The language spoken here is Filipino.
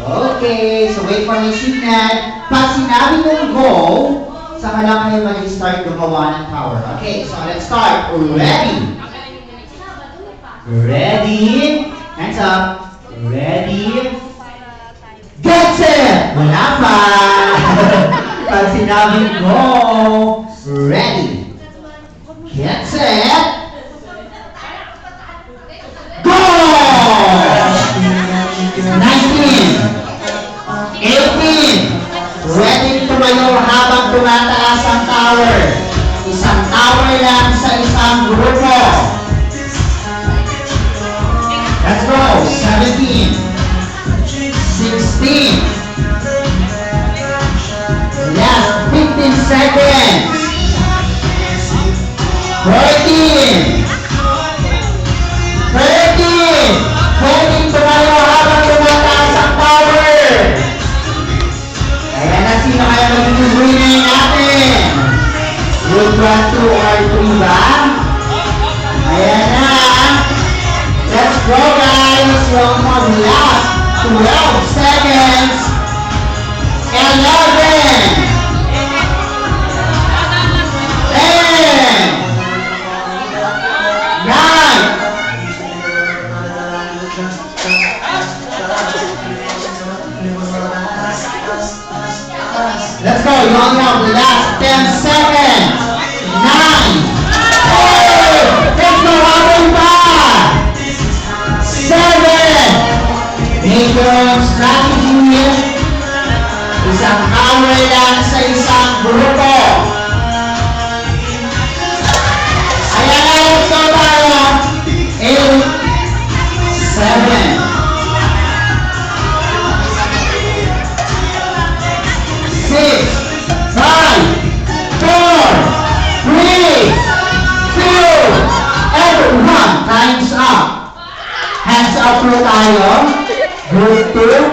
Okay, so wait for my signal. Pag sinabi mong go, saka lang kayo mag-start gumawa ng tower. Okay, so let's start. Ready? Ready? Hands up. Ready? Get set! Wala pa! Pag sinabi go, ready? Get set! Go! 19, 18, ready tumayo habang tumataas ang tower. Isang tower lang sa isang grupo. Let's go! 17, 16, last 15 seconds. 14, 13, holding tumayo habang tumataas ang tower. Kaya na sino kaya magiging winner natin? Would 1, 2, or 3 ba? Ayan na. Let's go guys. Yung mga last 12 seconds. 11, 10, 9. Let's go. You only have the last 10 seconds. 9. Let's go. Habang pa. 7. Make your strategy. Isang tower lang sa isang grupo. Ayan na. Let's go tayo. 8. 7. 6, 5, 4, 3, 2, and 1. Time's up. Hands up po tayo. Group 2.